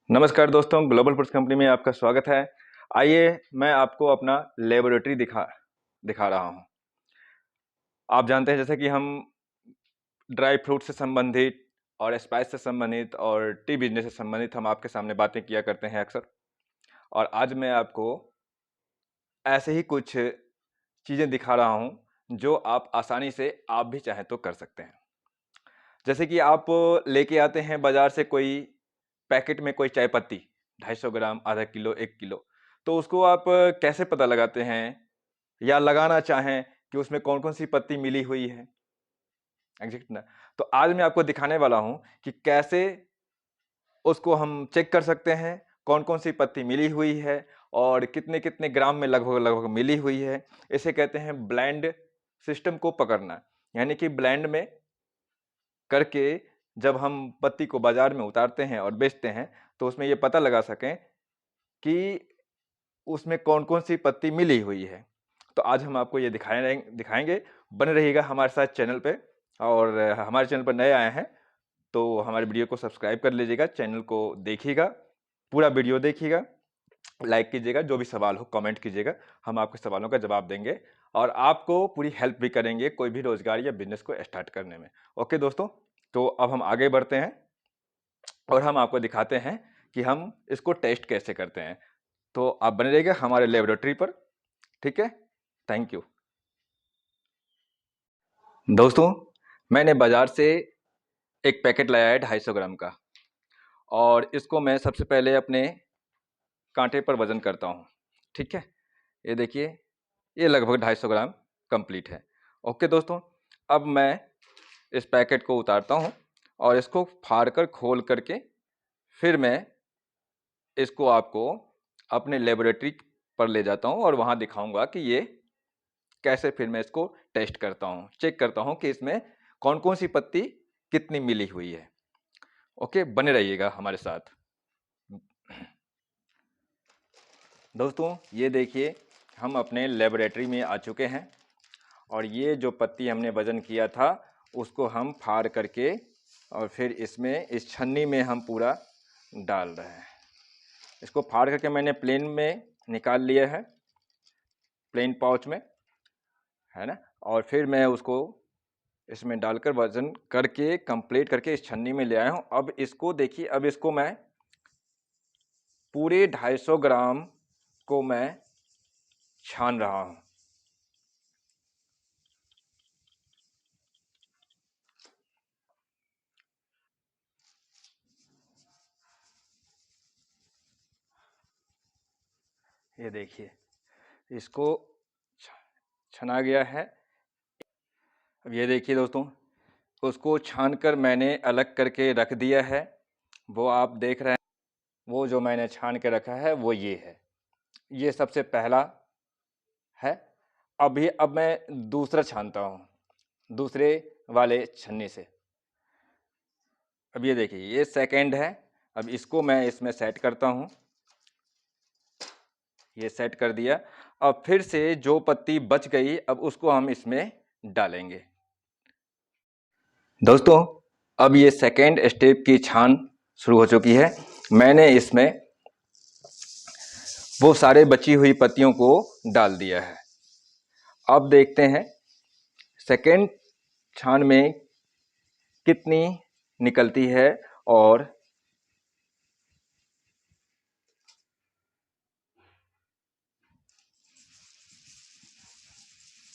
नमस्कार दोस्तों, global foods company में आपका स्वागत है। आइए मैं आपको अपना लेबोरेटरी दिखा रहा हूँ। आप जानते हैं जैसे कि हम ड्राई फ्रूट से संबंधित और स्पाइस से संबंधित और टी बिजनेस से संबंधित हम आपके सामने बातें किया करते हैं अक्सर। और आज मैं आपको ऐसे ही कुछ चीज़ें दिखा रहा हूँ जो आप आसानी से आप भी चाहें तो कर सकते हैं। जैसे कि आप लेके आते हैं बाजार से कोई पैकेट में कोई चाय पत्ती 250 ग्राम, आधा किलो, 1 किलो, तो उसको आप कैसे पता लगाते हैं या लगाना चाहें कि उसमें कौन-कौन सी पत्ती मिली हुई है? एग्ज़ैक्ट ना? तो आज मैं आपको दिखाने वाला हूँ कि कैसे उसको हम चेक कर सकते हैं, कौन-कौन सी पत्ती मिली हुई है और कितने-कितने ग्राम में लगभग-लगभग मिली हुई है। इसे कहते हैं ब्लेंड सिस्टम को पकड़ना। यानी कि ब्लेंड में करके जब हम पत्ती को बाज़ार में उतारते हैं और बेचते हैं, तो उसमें ये पता लगा सकें कि उसमें कौन-कौन सी पत्ती मिली हुई है। तो आज हम आपको ये दिखाएँगे। बने रहिएगा हमारे साथ चैनल पे और हमारे चैनल पर नए आए हैं, तो हमारे वीडियो को सब्सक्राइब कर लीजिएगा, चैनल को देखिएगा, पूरा वीडियो देखिएगा, लाइक कीजिएगा, जो भी सवाल हो कमेंट कीजिएगा, हम आपके सवालों का जवाब देंगे और आपको पूरी हेल्प भी करेंगे कोई भी रोज़गार या बिज़नेस को स्टार्ट करने में। ओके दोस्तों, तो अब हम आगे बढ़ते हैं और हम आपको दिखाते हैं कि हम इसको टेस्ट कैसे करते हैं। तो आप बने रहिएगा हमारे लैबोरेटरी पर, ठीक है? Thank you. दोस्तों, मैंने बाज़ार से एक पैकेट लाया है 250 ग्राम का और इसको मैं सबसे पहले अपने काँटे पर वज़न करता हूँ, ठीक है? ये देखिए, ये लगभग 250 ग्राम कंप्लीट है। ओके दोस्तों, अब मैं इस पैकेट को उतारता हूँ और इसको फाड़ कर खोल करके फिर मैं इसको आपको अपने लैबोरेटरी पर ले जाता हूँ और वहाँ दिखाऊँगा कि ये कैसे फिर मैं इसको टेस्ट करता हूँ, चेक करता हूँ कि इसमें कौन-कौन सी पत्ती कितनी मिली हुई है। ओके, बने रहिएगा हमारे साथ। दोस्तों, ये देखिए हम अपने लैबोरेटरी में आ चुके हैं और ये जो पत्ती हमने वज़न किया था, उसको हम फाड़ करके और फिर इसमें इस छन्नी में हम पूरा डाल रहे हैं। इसको फाड़ करके मैंने प्लेन में निकाल लिया है, प्लेन पाउच में, है ना? और फिर मैं उसको इसमें डालकर वज़न करके कंप्लीट करके इस छन्नी में ले आया हूँ। अब इसको देखिए, अब इसको मैं पूरे 250 ग्राम को मैं छान रहा हूँ। ये देखिए, इसको छ छना गया है। अब ये देखिए दोस्तों, उसको छान कर मैंने अलग करके रख दिया है। वो आप देख रहे हैं, वो जो मैंने छान के रखा है वो ये है। ये सबसे पहला है। अब मैं दूसरा छानता हूँ, दूसरे वाले छन्नी से। अब ये देखिए, ये सेकंड है। अब इसको मैं इसमें सेट करता हूँ। ये सेट कर दिया। अब फिर से जो पत्ती बच गई, अब उसको हम इसमें डालेंगे। दोस्तों, अब ये सेकेंड स्टेप की छान शुरू हो चुकी है। मैंने इसमें वो सारे बची हुई पत्तियों को डाल दिया है। अब देखते हैं सेकेंड छान में कितनी निकलती है और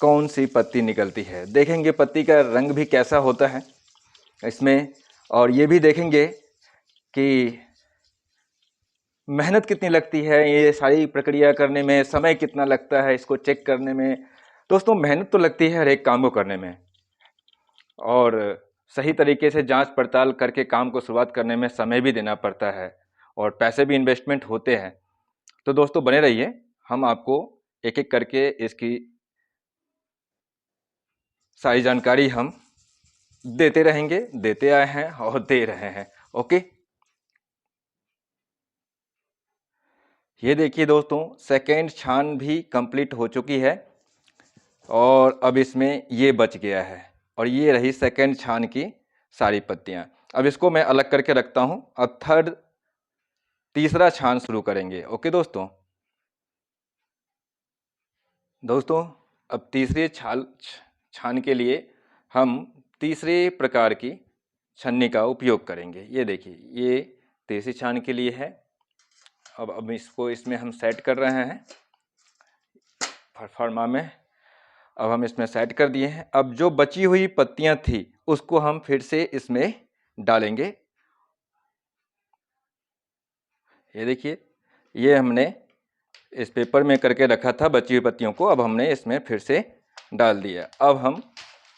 कौन सी पत्ती निकलती है। देखेंगे पत्ती का रंग भी कैसा होता है इसमें, और ये भी देखेंगे कि मेहनत कितनी लगती है, ये सारी प्रक्रिया करने में समय कितना लगता है, इसको चेक करने में। दोस्तों, मेहनत तो लगती है हर एक काम को करने में और सही तरीके से जांच पड़ताल करके काम को शुरुआत करने में समय भी देना पड़ता है और पैसे भी इन्वेस्टमेंट होते हैं। तो दोस्तों बने रहिए, हम आपको एक एक करके इसकी सारी जानकारी हम देते रहेंगे, देते आए हैं और दे रहे हैं। ओके, ये देखिए दोस्तों, सेकेंड छान भी कंप्लीट हो चुकी है और अब इसमें ये बच गया है और ये रही सेकेंड छान की सारी पत्तियां। अब इसको मैं अलग करके रखता हूं। अब थर्ड तीसरा छान शुरू करेंगे। ओके दोस्तों। दोस्तों अब तीसरे छान के लिए हम तीसरे प्रकार की छन्नी का उपयोग करेंगे। ये देखिए, ये तीसरी छान के लिए है। अब इसको इसमें हम सेट कर रहे हैं फर्मा में। अब हम इसमें सेट कर दिए हैं। अब जो बची हुई पत्तियां थी उसको हम फिर से इसमें डालेंगे। ये देखिए, ये हमने इस पेपर में करके रखा था बची हुई पत्तियों को, अब हमने इसमें फिर से डाल दिया। अब हम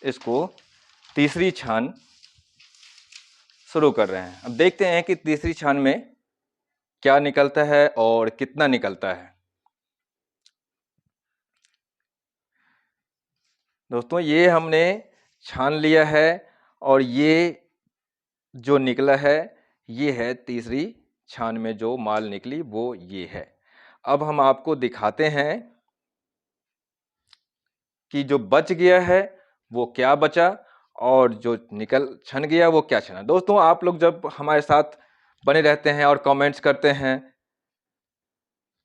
इसको तीसरी छान शुरू कर रहे हैं। अब देखते हैं कि तीसरी छान में क्या निकलता है और कितना निकलता है। दोस्तों ये हमने छान लिया है और ये जो निकला है ये है तीसरी छान में जो माल निकली वो ये है। अब हम आपको दिखाते हैं कि जो बच गया है वो क्या बचा और जो छन गया वो क्या छना। दोस्तों आप लोग जब हमारे साथ बने रहते हैं और कमेंट्स करते हैं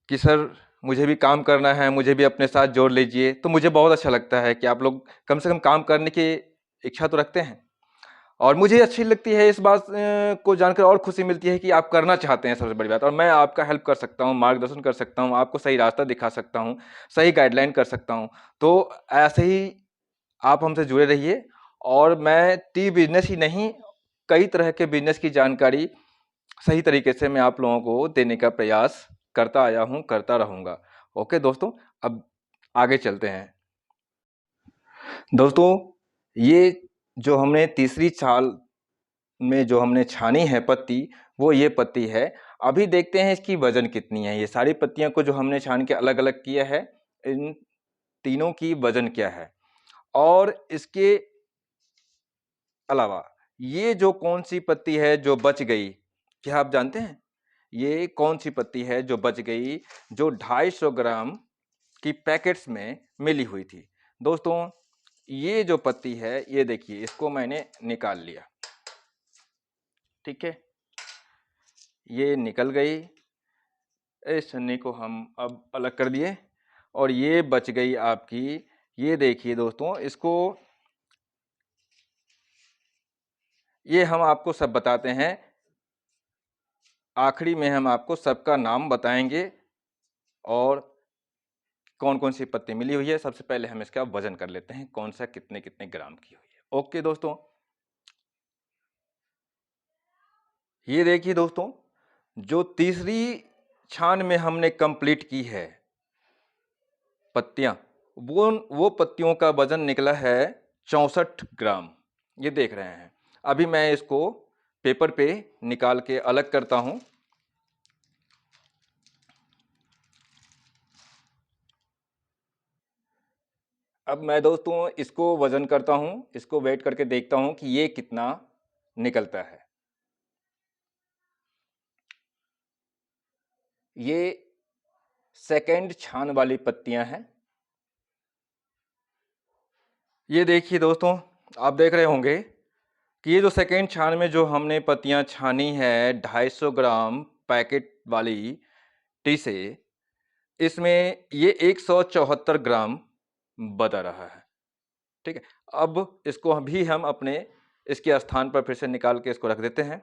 कि सर मुझे भी काम करना है, मुझे भी अपने साथ जोड़ लीजिए, तो मुझे बहुत अच्छा लगता है कि आप लोग कम से कम काम करने की इच्छा तो रखते हैं। और मुझे अच्छी लगती है इस बात को जानकर और खुशी मिलती है कि आप करना चाहते हैं, सबसे बड़ी बात। और मैं आपका हेल्प कर सकता हूँ, मार्गदर्शन कर सकता हूँ, आपको सही रास्ता दिखा सकता हूँ, सही गाइडलाइन कर सकता हूँ। तो ऐसे ही आप हमसे जुड़े रहिए। और मैं टी बिजनेस ही नहीं, कई तरह के बिजनेस की जानकारी सही तरीके से मैं आप लोगों को देने का प्रयास करता आया हूँ, करता रहूँगा। ओके दोस्तों, अब आगे चलते हैं। दोस्तों ये जो हमने तीसरी छाल में जो हमने छानी है पत्ती, वो ये पत्ती है। अभी देखते हैं इसकी वजन कितनी है। ये सारी पत्तियां को जो हमने छान के अलग अलग किया है, इन तीनों की वजन क्या है। और इसके अलावा ये जो कौन सी पत्ती है जो बच गई, क्या आप जानते हैं ये कौन सी पत्ती है जो बच गई, जो 250 ग्राम की पैकेट्स में मिली हुई थी। दोस्तों ये जो पत्ती है, ये देखिए, इसको मैंने निकाल लिया। ठीक है, ये निकल गई। इस छन्नी को हम अब अलग कर दिए और ये बच गई आपकी। ये देखिए दोस्तों, इसको ये हम आपको सब बताते हैं। आखिरी में हम आपको सबका नाम बताएंगे और कौन कौन सी पत्ती मिली हुई है। सबसे पहले हम इसका वजन कर लेते हैं, कौन सा कितने कितने ग्राम की हुई है। ओके दोस्तों, ये देखिए दोस्तों, जो तीसरी छान में हमने कंप्लीट की है पत्तियां, वो पत्तियों का वजन निकला है 64 ग्राम। ये देख रहे हैं। अभी मैं इसको पेपर पे निकाल के अलग करता हूं। अब मैं दोस्तों इसको वजन करता हूं, इसको वेट करके देखता हूं कि ये कितना निकलता है। ये सेकेंड छान वाली पत्तियां हैं। ये देखिए दोस्तों, आप देख रहे होंगे कि ये जो सेकेंड छान में जो हमने पत्तियां छानी है 250 ग्राम पैकेट वाली टी से, इसमें ये 174 ग्राम बता रहा है। ठीक है, अब इसको भी हम अपने इसके स्थान पर फिर से निकाल के इसको रख देते हैं।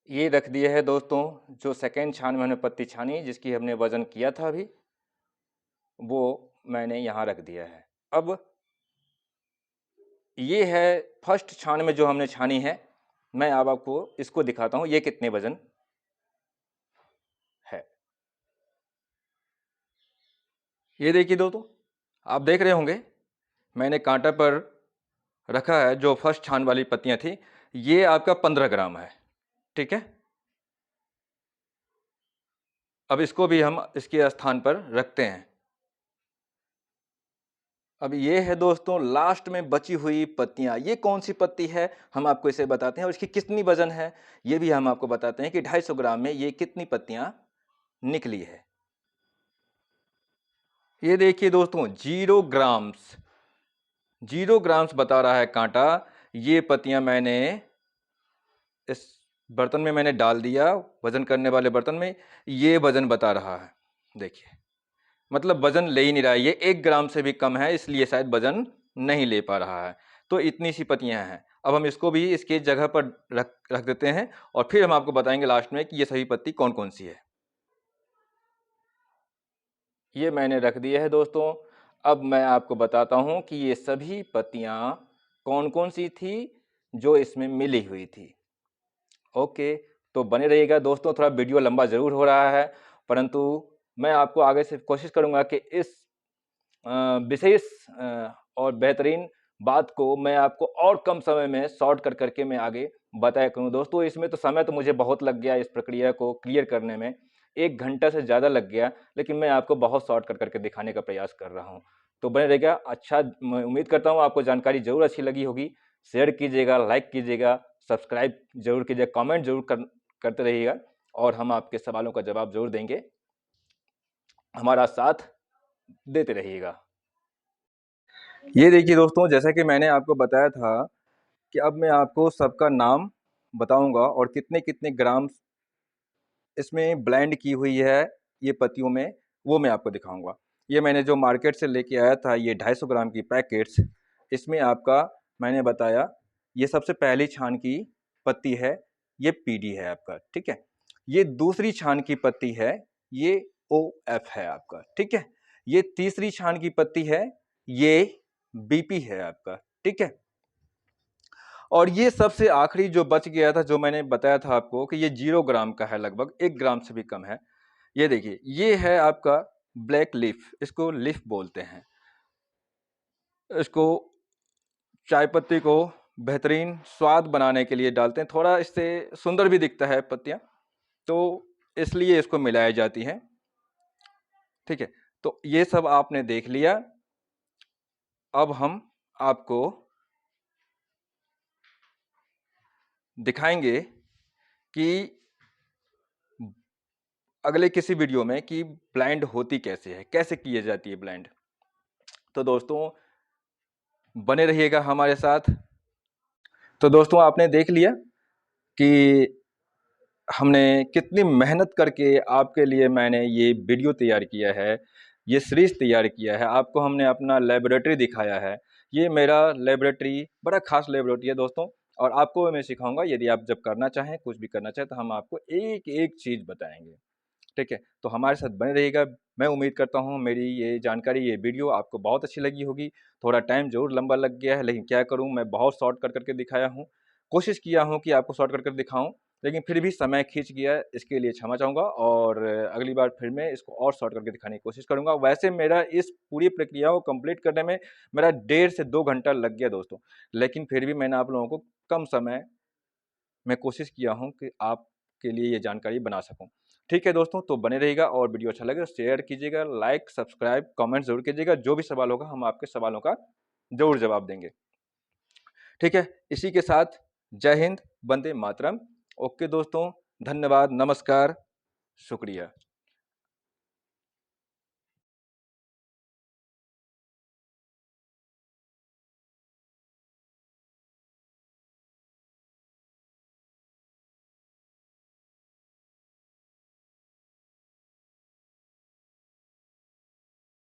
ये रख दिए है दोस्तों, जो सेकेंड छान में हमने पत्ती छानी जिसकी हमने वजन किया था अभी, वो मैंने यहाँ रख दिया है। अब ये है फर्स्ट छान में जो हमने छानी है। मैं अब आपको इसको दिखाता हूँ ये कितने वजन है। ये देखिए दोस्तों, आप देख रहे होंगे मैंने कांटा पर रखा है। जो फर्स्ट छान वाली पत्तियां थी, ये आपका 15 ग्राम है। ठीक है, अब इसको भी हम इसके स्थान पर रखते हैं। अब ये है दोस्तों लास्ट में बची हुई पत्तियां। ये कौन सी पत्ती है हम आपको इसे बताते हैं और इसकी कितनी वजन है ये भी हम आपको बताते हैं कि 250 ग्राम में ये कितनी पत्तियां निकली है। ये देखिए दोस्तों, 0 ग्राम्स, 0 ग्राम्स बता रहा है कांटा। ये पत्तियां मैंने इस बर्तन में मैंने डाल दिया, वज़न करने वाले बर्तन में, ये वज़न बता रहा है। देखिए, मतलब वज़न ले ही नहीं रहा है, ये 1 ग्राम से भी कम है, इसलिए शायद वज़न नहीं ले पा रहा है। तो इतनी सी पत्तियाँ हैं। अब हम इसको भी इसकी जगह पर रख देते हैं और फिर हम आपको बताएँगे लास्ट में कि ये सभी पत्ती कौन-कौन सी है। ये मैंने रख दिए है दोस्तों। अब मैं आपको बताता हूँ कि ये सभी पत्तियाँ कौन-कौन सी थी जो इसमें मिली हुई थी। ओके, तो बने रहिएगा दोस्तों, थोड़ा वीडियो लंबा ज़रूर हो रहा है, परंतु मैं आपको आगे से कोशिश करूँगा कि इस विशेष और बेहतरीन बात को मैं आपको और कम समय में शॉर्ट कर के मैं आगे बताया करूँ। दोस्तों, इसमें तो समय तो मुझे बहुत लग गया इस प्रक्रिया को क्लियर करने में, 1 घंटा से ज़्यादा लग गया, लेकिन मैं आपको बहुत शॉर्ट करके दिखाने का प्रयास कर रहा हूँ। तो बने रहिएगा। अच्छा, मैं उम्मीद करता हूँ आपको जानकारी ज़रूर अच्छी लगी होगी। शेयर कीजिएगा, लाइक कीजिएगा, सब्सक्राइब ज़रूर कीजिएगा, कमेंट ज़रूर करते रहिएगा और हम आपके सवालों का जवाब ज़रूर देंगे। हमारा साथ देते रहिएगा। ये देखिए दोस्तों, जैसा कि मैंने आपको बताया था कि अब मैं आपको सबका नाम बताऊँगा और कितने-कितने ग्राम इसमें ब्लेंड की हुई है ये पत्तियों में, वो मैं आपको दिखाऊँगा। ये मैंने जो मार्केट से लेके आया था, ये 250 ग्राम की पैकेट्स, इसमें आपका मैंने बताया, ये सबसे पहली छान की पत्ती है, ये पीडी है आपका, ठीक है? ये दूसरी छान की पत्ती है, ये ओएफ है आपका, ठीक है? ये तीसरी छान की पत्ती है, ये बीपी है आपका, ठीक है? और ये सबसे आखिरी जो बच गया था, जो मैंने बताया था आपको कि ये 0 ग्राम का है, लगभग 1 ग्राम से भी कम है। ये देखिए, ये है आपका ब्लैक लीफ, इसको लीफ बोलते हैं। इसको चाय पत्ती को बेहतरीन स्वाद बनाने के लिए डालते हैं, थोड़ा इससे सुंदर भी दिखता है पत्तियाँ, तो इसलिए इसको मिलाई जाती हैं, ठीक है? तो ये सब आपने देख लिया। अब हम आपको दिखाएँगे कि अगले किसी वीडियो में कि ब्लाइंड होती कैसे है, कैसे की जाती है ब्लाइंड। तो दोस्तों, बने रहिएगा हमारे साथ। तो दोस्तों, आपने देख लिया कि हमने कितनी मेहनत करके आपके लिए मैंने ये वीडियो तैयार किया है, ये सीरीज़ तैयार किया है, आपको हमने अपना लैबोरेटरी दिखाया है। ये मेरा लैबोरेटरी बड़ा ख़ास लैबोरेटरी है दोस्तों, और आपको मैं सिखाऊँगा, यदि आप जब करना चाहें, कुछ भी करना चाहें, तो हम आपको एक-एक चीज़ बताएँगे। ठीक है? तो हमारे साथ बने रहिएगा। मैं उम्मीद करता हूँ मेरी ये जानकारी, ये वीडियो आपको बहुत अच्छी लगी होगी। थोड़ा टाइम ज़रूर लंबा लग गया है, लेकिन क्या करूँ, मैं बहुत शॉर्ट कर के दिखाया हूँ। कोशिश किया हूँ कि आपको शॉर्ट कर दिखाऊँ, लेकिन फिर भी समय खींच गया, इसके लिए क्षमा चाहूँगा और अगली बार फिर मैं इसको और शॉर्ट करके दिखाने की कोशिश करूँगा। वैसे मेरा इस पूरी प्रक्रिया को कंप्लीट करने में मेरा 1.5 से 2 घंटा लग गया दोस्तों, लेकिन फिर भी मैंने आप लोगों को कम समय मैं कोशिश किया हूँ कि आपके लिए ये जानकारी बना सकूँ। ठीक है दोस्तों, तो बने रहिएगा और वीडियो अच्छा लगे तो शेयर कीजिएगा, लाइक, सब्सक्राइब, कमेंट ज़रूर कीजिएगा। जो भी सवाल होगा हम आपके सवालों का ज़रूर जवाब देंगे। ठीक है? इसी के साथ जय हिंद, वंदे मातरम। ओके दोस्तों, धन्यवाद, नमस्कार, शुक्रिया।